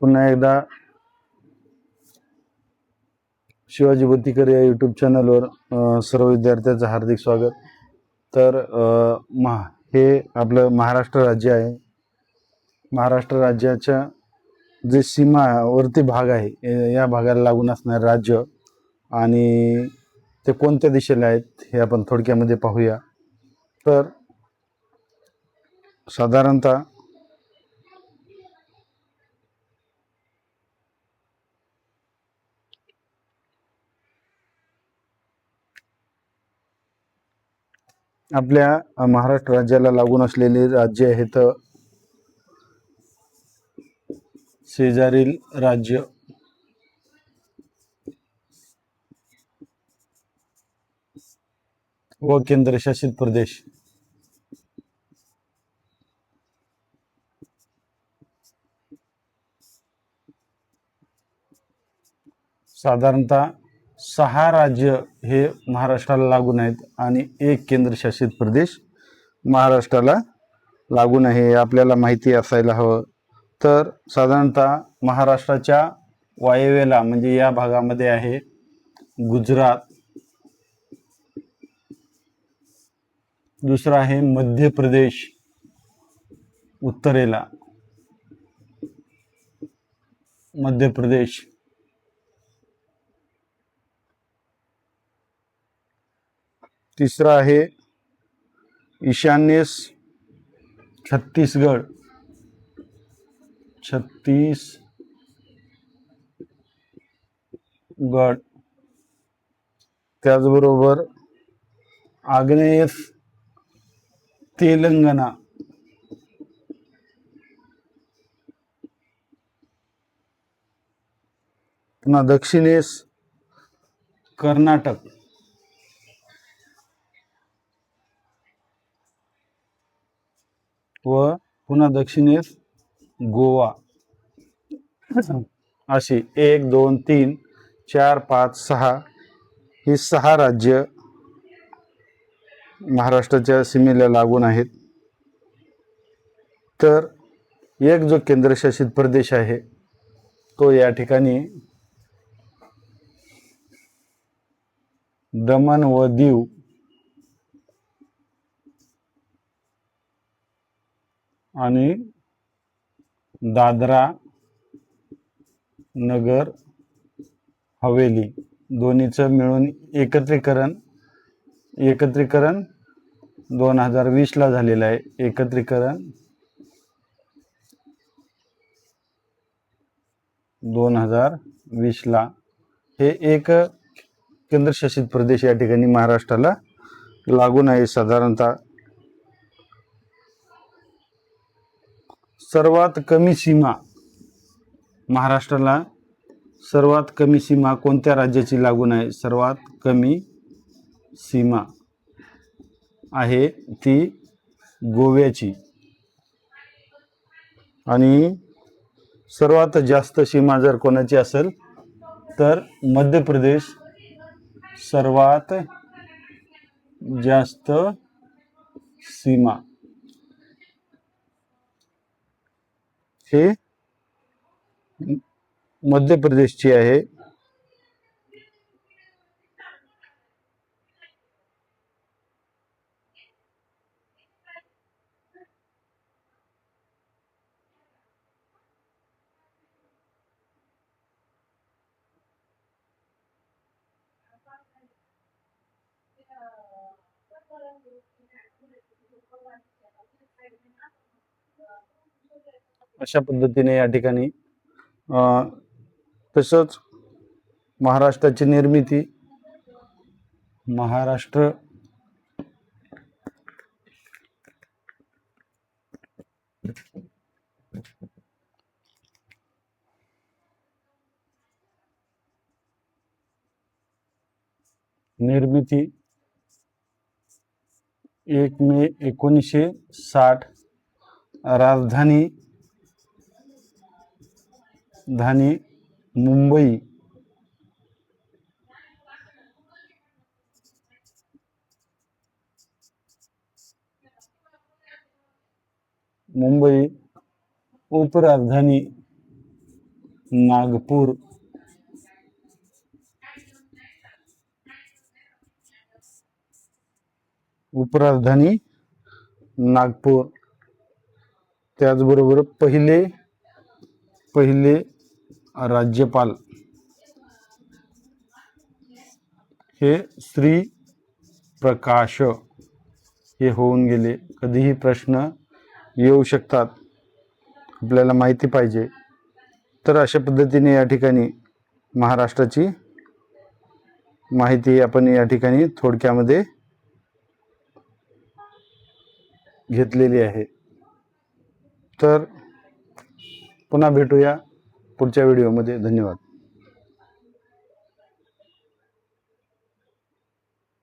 पुन्हा एकदा शिवाजी बुद्धिकर या यूट्यूब चॅनलवर सर्व विद्यार्थ्यांचं हार्दिक स्वागत. तर हे आपलं महाराष्ट्र राज्य आहे. महाराष्ट्र राज्याच्या जे सीमावर्ती भाग आहे या भागाला लागून असणारे राज्य आणि ते कोणत्या दिशेला आहेत हे आपण थोडक्यामध्ये पाहूया. तर साधारणतः आपल्या महाराष्ट्र राज्याला लागून असलेले राज्य आहेत शेजारील राज्य, व केंद्रशासित प्रदेश. साधारणतः 6 राज्य हे महाराष्ट्राला लागून आहेत आणि 1 केंद्रशासित प्रदेश महाराष्ट्राला लागून आहे, आपल्याला माहिती असायला हवं. तर साधारणतः महाराष्ट्राच्या वायव्येला म्हणजे या भागामध्ये आहे गुजरात, दुसरा आहे मध्य प्रदेश उत्तरेला, मध्य प्रदेश, तिसरा आहे ईशान्येस छत्तीसगड, त्याचबरोबर आग्नेयेस तेलंगणा, पुन्हा दक्षिणेस कर्नाटक, व पुन्हा दक्षिणेस गोवा. अशी 1 2 3 4 5 6 ही 6 राज्य महाराष्ट्राच्या सीमेला लागून आहेत. तर एक जो केंद्रशासित प्रदेश आहे तो या ठिकाणी दमण व दीव आणि दादरा नगर हवेली दोन्हीचं मिळून एकत्रीकरण 2020 ला झालेलं आहे. एकत्रीकरण 2020 ला हे एक केंद्रशासित प्रदेश या ठिकाणी महाराष्ट्राला लागून आहे. साधारणतः सर्वात कमी सीमा महाराष्ट्राला सर्वात कमी सीमा कोणत्या राज्याची लागून आहे? सर्वात कमी सीमा आहे ती गोव्याची आणि सर्वात जास्त सीमा जर कोणाची असेल तर मध्य प्रदेश सर्वात जास्त सीमा हे मध्य प्रदेशची आहे. अशा पद्धतीने या ठिकाणी तसंच महाराष्ट्राची निर्मिती महाराष्ट्र निर्मिती 1 मे 1960 राजधानी मुंबई मुंबई उपराजधानी नागपूर उपराजधानी नागपूर त्याचबरोबर पहिले राज्यपाल हे श्री प्रकाश हे होऊन गेले. कधीही प्रश्न येऊ शकतात, आपल्याला माहिती पाहिजे. तर अशा पद्धतीने या ठिकाणी महाराष्ट्राची माहिती आपण या ठिकाणी थोडक्यामध्ये घेतलेली आहे. तर पुन्हा भेटूया पुढच्या व्हिडिओमध्ये. धन्यवाद.